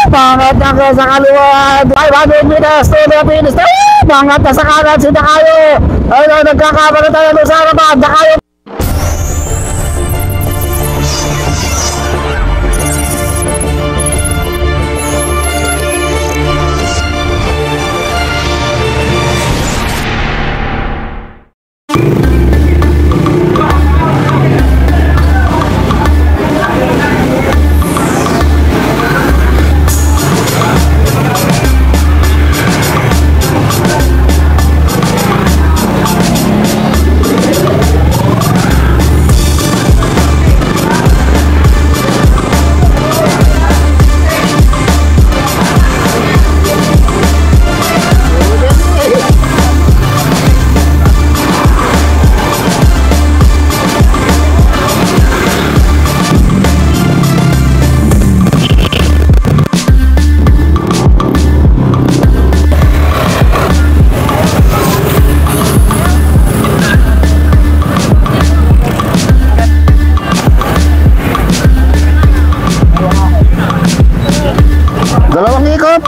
Pangat na sa kaliwa. 500 meters to the finish. Pangat na sa kanan si Dakayo. Ayun, nagkakabala tayo sa harapan. Dakayo. Dalawang ikot.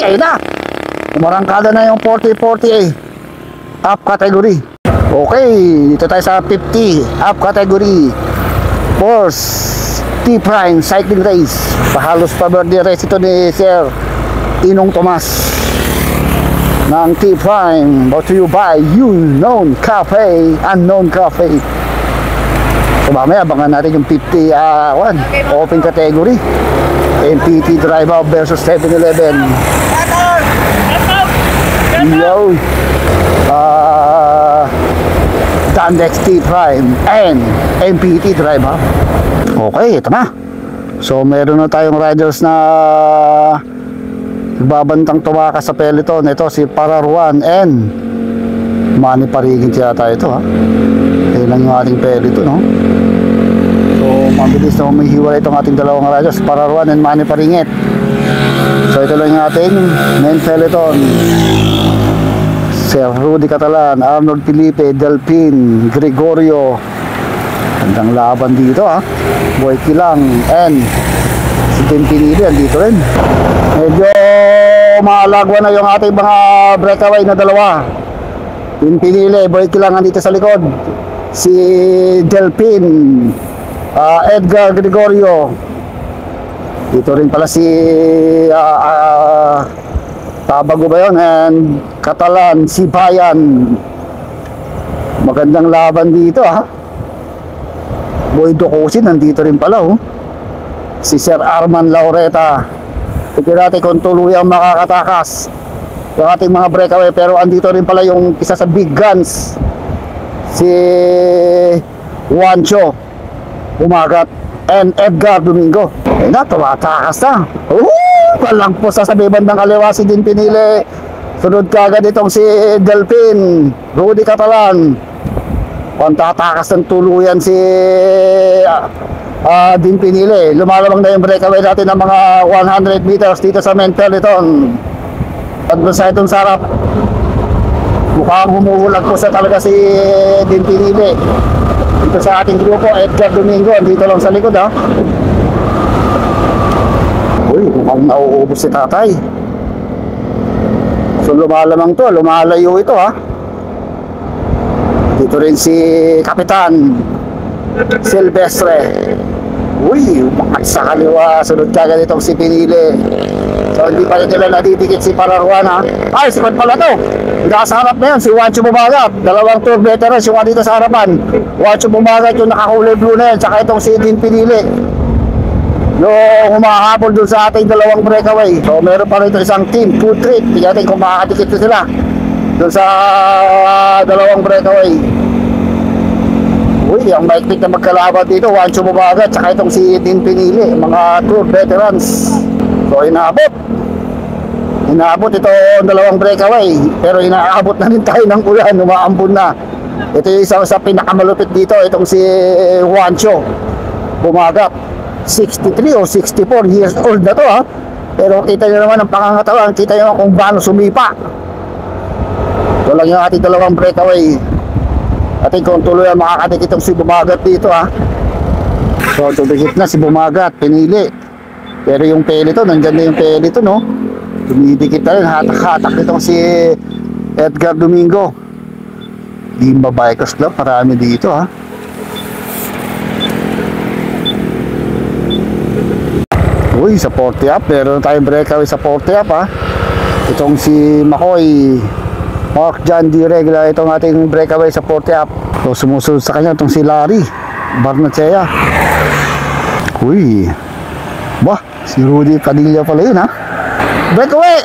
Ayun na, umarangkada na yung 40-40 up category. Okay, dito tayo sa 50 up category Force T-Prime Cycling Race. Pahalos pa birthday race ito ni Sir Inong Tomas ng T-Prime, brought to you by Unknown Cafe, Unknown Cafe. So mamaya abangan natin yung 50 open category MPT drive-up versus 7-Eleven. Yo, Dandex T-Prime and MPT drive-up. Okay, ito na. So meron na tayong riders na nagbabantang tumakas sa peloton. Ito si Pararuan and Manny Parigin yata ito, ha. Ilan yung ating peloton, no? So mabilis na humihiwala itong ating dalawang riders, Pararuan and Manny Paringit. So ito lang yung ating main peloton. Sir Rudy Catalan, Arnold Felipe, Delpin, Gregorio. Gandang laban dito, ha. Boy Kilang and si Tim Pinili andito rin. Medyo maalagwa na yung ating mga breakaway na dalawa. Tim Pinili, Boy Kilang andito sa likod. Si Delpin, Edgar Gregorio. Dito rin pala si Tabago ba yun? And Catalan, si Bayan. Magandang laban dito, ha. Boy Ducosin nandito rin pala, oh. Si Sir Arman Laureta. Tignan natin kung tuluyang makakatakas yung ating mga breakaway. Pero andito rin pala yung isa sa big guns, si Juancho Umagat and Edgar Domingo. Ayun na, tumatakas na. Walang po sa bandang kaliwa si Din Pinili. Sunod kagad itong si Delpin, Rudy Catalan. Pantatakas ng tuluyan si Din Pinili. Lumalabang na yung breakaway natin ng mga 100 meters dito sa main peloton. Pag-sa itong sarap, mukhang humuhulag po sa talaga si Din Pinili. Dito sa ating grupo, Edgar Domingo, dito lang sa likod, ha. Uy, mukhang nauubos si tatay. So lumalamang to, lumalayo ito, ha. Dito rin si Kapitan Silvestre. Uy, umangat sa kaliwa. Sunod kagad itong si Pinili. So hindi pa rin nila nadidikit si Pararuan, ha. Ay, sipat pala to. Nasa harap na yun, si Juancho Bumagat. Dalawang tour veterans yung dito sa harapan. Juancho Bumagat yung nakakulay blue na yun. Tsaka itong si Din Pinili, yung humahabol dun sa ating dalawang breakaway. So meron pa rin ito isang team, food trip. Tingnan natin kung makakadikit sila. doon sa dalawang breakaway. Uy, ang maikpit na magkalaban dito, Juancho Bumagat tsaka itong si Dean Pinili, mga tour veterans. So inaabot ito dalawang breakaway, pero inaabot na rin tayo ng ulan, umaambon na. Ito yung isa sa pinakamalupit dito, itong si Juancho Bumagat, 63 o 64 years old na to ha. Pero kita nyo naman ang pangangatawan, kita nyo kung paano sumipa. Ito lang yung ating dalawang breakaway. Ating kung tuloy ang makakadikit itong si Bumagat dito ha. So tumikit na si Bumagat, Pinili. Pero yung pelito, nandyan na yung pelito no. Tumidikit na rin, hatak-hatak itong si Edgar Domingo. Limba Bikers Club, marami dito ha. Uy, sa 40 up, meron tayong breakaway sa 40 up ha. Itong si Makoy Mark John D. Regla, itong ating breakaway sa 40 up. So sumusunod sa kanya itong si Larry Barnachea. Uy, bah, si Rudy Padilla pala yun ha. Breakaway!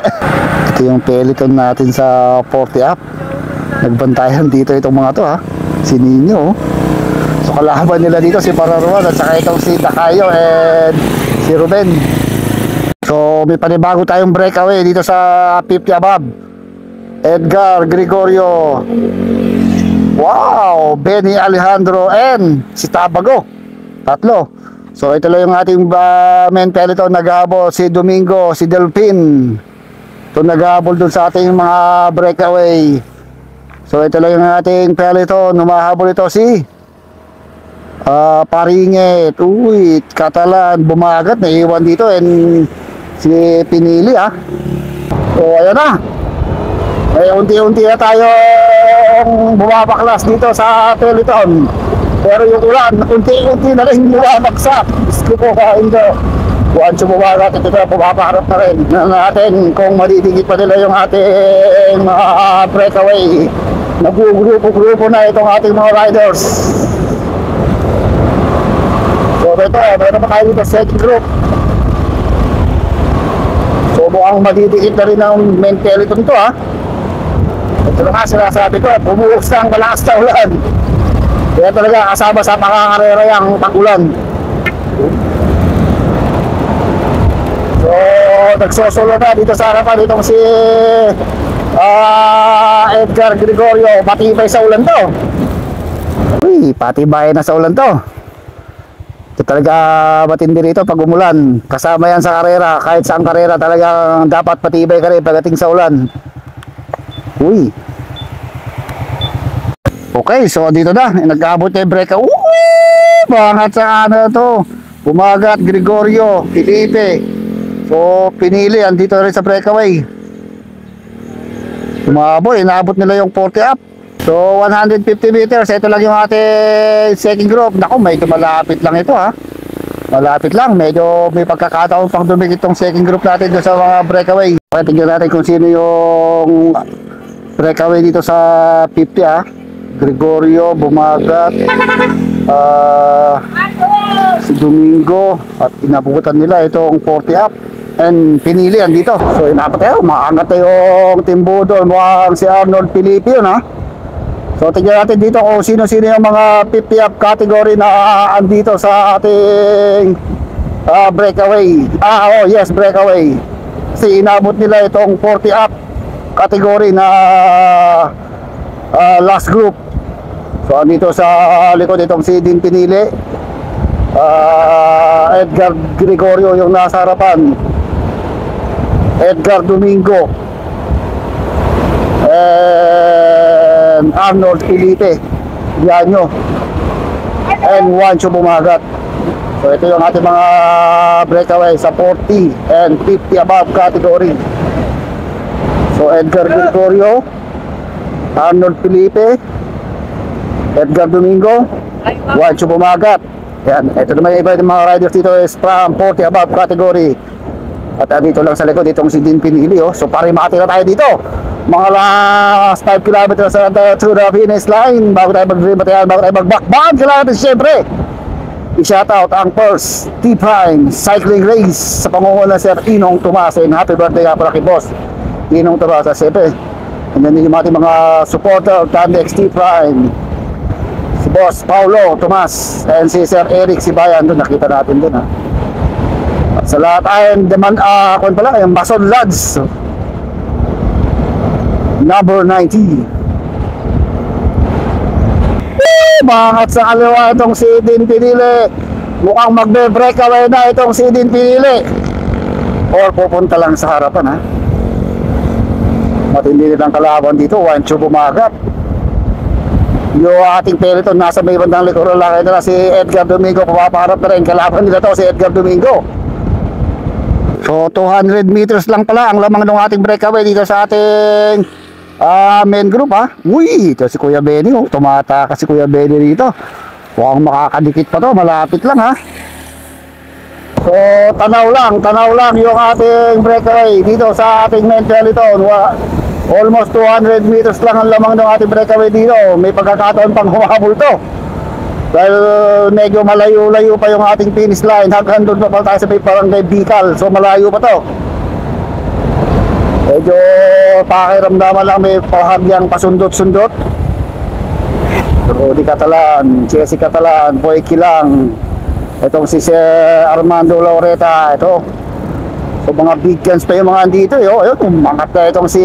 Ito yung peloton natin sa 40 up. Nagbantayan dito itong mga to ha. Si Nino. So kalaban nila dito si Pararuan at saka itong si Takayo and si Ruben. So may panibago tayong breakaway dito sa 50 above. Edgar Gregorio, wow, Benny Alejandro and si Tabago. Tatlo. So ito lang yung ating main peloton. Naghabol si Domingo, si Delphin. Ito naghabol dun sa ating mga breakaway. So ito lang yung ating peloton. Humahabol ito si Paringet. Uy, Catalan, Bumagat, naiwan dito and si Pinili ah. So ayan na. May unti-unti na tayong bumabaklas dito sa peloton. Pero yung ulan, unti-unti na rin bumabaksak. Gusto ko kain ko. Juancho Bumagat, ito na pumapaharap na rin natin kung madidikit pa nila yung ating breakaway. Nagugrupo-grupo na itong ating mga riders. So ito, meron pa tayo dito second group. So mukhang madidikit na rin ang main peloton to ha. Ito na nga sinasabi ko, pumuhos na ang malakas na ulan. Kaya talaga kasama sa pakakarera yung pag-ulan. So nagsosolo na dito sa harapan itong si Edgar Gregorio. Patibay sa ulan to. Uy, patibay na sa ulan to. Ito talaga matindi rito pag umulan. Kasama yan sa karera. Kahit saan karera talagang dapat patibay ka rin pagdating sa ulan. Uy. Okay, so dito na. Nag-abot na yung break. Uy! Bangat sa ano to. Bumagat, Gregorio, Felipe. So Pinili, andito rin sa breakaway. Umabot, inaabot nila yung 40 up. So 150 meters, ito lang yung ating second group. Naku, medyo malapit lang ito ha. Malapit lang, medyo may pagkakataon pang dumikit itong second group natin doon sa mga breakaway. Okay, tingnan natin kung sino yung breakaway dito sa 50 ha. Gregorio, Bumagat, si Domingo, at inabutan nila itong 40 up. And Pinili andito. So inapat tayo, maangat tayong timbudol. Mukhang si Arnold Felipe yun ha. So tingnan natin dito kung sino-sino yung mga 50 up category na andito sa ating breakaway. Oh yes, breakaway. Kasi inabot nila itong 40 up category na last group. So andito sa likod itong si Dean Pinili, Edgar Gregorio yung nasa harapan, Edgar Domingo, and Arnold Felipe Dianyo, and Juancho Bumagat. So ito yung ating mga breakaway sa 40 and 50 above category. So Edgar Gregorio, Arnold Felipe, Edgar Domingo, Juancho Bumagat. Yan, ito naman yung iba yung mga riders dito is from 40 above category. At dito lang sa likod, itong si Dean Pinili oh. So parimati na tayo dito. Mga last 5 kilometers to the finish line. Bago tayo mag-rimatayan, bago tayo mag-backband, kailangan natin siyempre i-shoutout ang first T-Prime Cycling Race sa pangunguna Sir Inong Tomas. And happy birthday nga pala kay Boss Inong Tomas. Siyempre And then yung ating mga supporter, Tandy XT Prime, si Boss Paulo Tomas, and si Sir Eric Sibayan, doon nakita natin doon ha. At sa lahat ay kung pala, yung Mason Lads number 90. Mangat sa kaliwa itong si Din Pinili. Mukhang magbe-breakaway na itong si Din Pinili, or pupunta lang sa harapan ha. Matindi nilang kalaban dito, once you bumagat. Yung ating peloton nasa may bandang likuran lang nila, si Edgar Domingo, pumapaharap na rin. Kalaban nila to si Edgar Domingo. So 200 meters lang pala ang lamang ng ating breakaway dito sa ating main group ha. Uy, ito si Kuya Benny, tumatakas si Kuya Benny dito. Huwag makakadikit pa to, malapit lang ha. So tanaw lang yung ating breakaway dito sa ating main peloton. Almost 200 meters lang ang lamang ng ating breakaway dito. May pagkakataon pang humahabol to, dahil medyo malayo-layo pa yung ating finish line. Hanggang doon pa tayo sa may barangay Bicol. So malayo pa to. Medyo pakiramdaman lang, may pahagyang pasundot-sundot. Rudy Catalan, Jesse Catalan, Boy Kilang, itong si Sir Armando Laureta, ito. So mga big guns pa yung mga andito. Ayun, umangat na itong si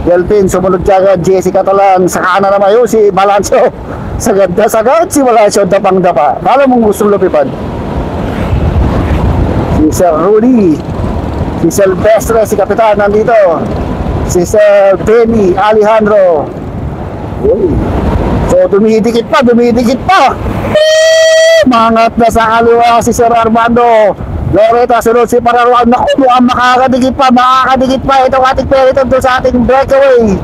Delpin. Sumunod kagad Jesse Catalan. Sa kanan naman yun si Balancio. Sagad si Balancio, dapang-dapa. Kala mong gusto lumipad. Si Sir Rudy, si Silvestre, si Kapitan nandito. Si Sir Benny Alejandro. So dumidikit pa. Mangat na sa kaliwa si Sir Armando Loreta, sunod si Pararuan. Naku, mukhang makakadikit pa itong ating peloton doon sa ating breakaway.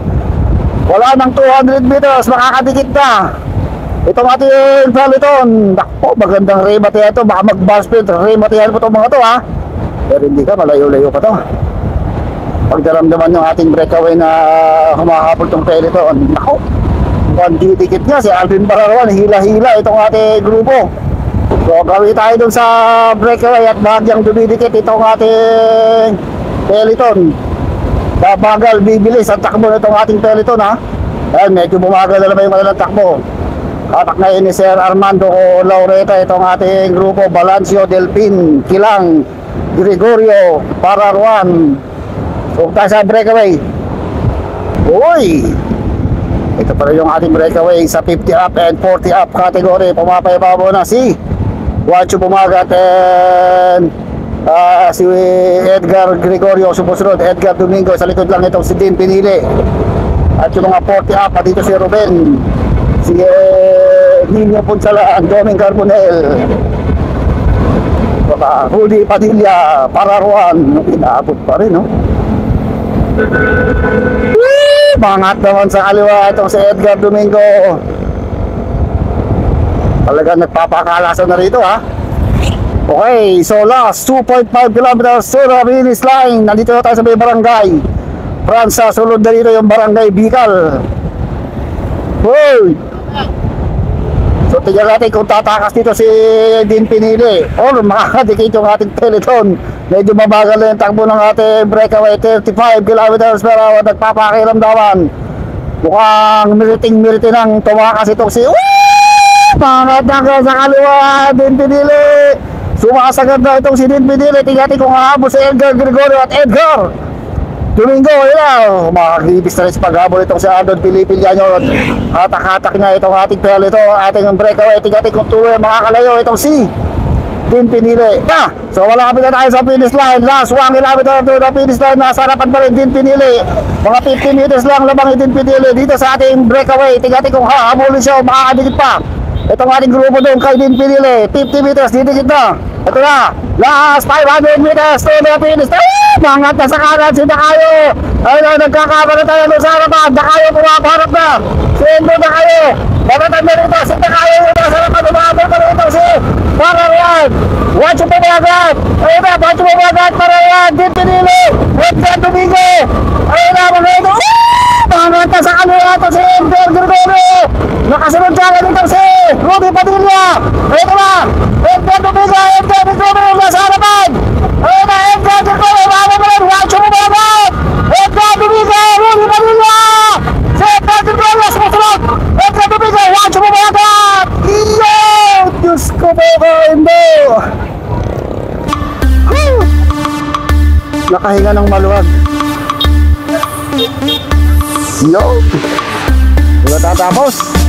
Wala nang 200 meters, makakadikit na itong ating peloton. Naku, magandang remate ito. Baka mag-bar speed, rematehan po itong mga to ha. Pero hindi ka, malayo-layo pa to. Pagdaramdaman yung ating breakaway na humahabol itong peloton. Naku, mukhang didikit nga si Alvin Pararuan. Hila-hila itong ating grupo. So gawin tayo dun sa breakaway at bahagyang dumidikit itong ating peloton. Bagal, bibilis ang takbo na itong ating peloton ha. Dahil medyo bumagal na naman yung kanilang takbo. Katak na yun ni Sir Armando Laureta itong ating grupo. Balancio, Delpin, Kilang, Gregorio, Pararuan. So tayo sa breakaway. Uy! Ito pa rin yung ating breakaway sa 50 up and 40 up category. Pumapayababo na si Juancho Bumagat and si Edgar Gregorio. Sumusunod Edgar Domingo. Sa likod lang itong si Din Pinili. At yung mga 40 up, dito si Ruben, si Nino Punsalan, Doming Carbonel, Rudy Padilla, Pararuan. Inaabot pa rin no. Mangat naman sa kaliwa itong si Edgar Domingo. Talagang nagpapakalasan na rito ha. Okay, so last 2.5 kilometers to the finish line. Nandito na tayo sa may barangay Franza. Sulod na rito yung barangay Bicol. Hoy! So tignan natin kung tatakas dito si Din Pinili or makakadikit yung ating peloton. Medyo mabagal na yung takbo ng ating breakaway. 35 kilometers per hour. Nagpapakiramdaman. Mukhang miriting-miriti nang tumakas itong si pangat na sa kaliwa. Din Pinili. Sumasagad na itong si Din Pinili. Tignan natin kung hahabol si Edgar Gregorio at Edgar Domingo. Yun makakibis na rin sa paghabol itong si Ardon Pilipiliano. Hatak-hatak na itong ating peloton. Ating breakaway. Tignan natin kung tuloy makakalayo itong si Din Pinili. So wala kami na tayo sa finish line. Last 1 kilometer to the finish line. Nasa harapan pa rin Din Pinili. Mga 50 meters lang lamang Din Pinili dito sa ating breakaway. Tignan natin kung hahabulin siya o makakadikit pa itong ating grupo doon kay Din Pinili. 50 meters, didikit na. Ito na, last 500 meters to the finish line. Mangat na sa kanan si Dakayo. Ayun, nagkakabala tayo doon sa harapan. Dakayo pumaparap na. Si Endo Dakayo. Bakatan na rito si Dakayo. Sa harapan, umahabol pa rito si Pararuan. Juancho Bumagat. Ayun na, Juancho Bumagat. Pararuan, Din Pinili. Edgar Domingo. Ayun na, mga ito. Mangat na sa kanila ito si Edgar Gregorio. Nakasunod ka na dito si Rudy Padilla. Ayun na, Edgar Domingo. Edgar Gregorio nasa harapan. Ayun na, Edgar Gregorio. Juancho Bumagat. Edgar Domingo. Rudy Padilla. Kaimbo! Nakahinga ng maluwag. Yo! Wala tatapos.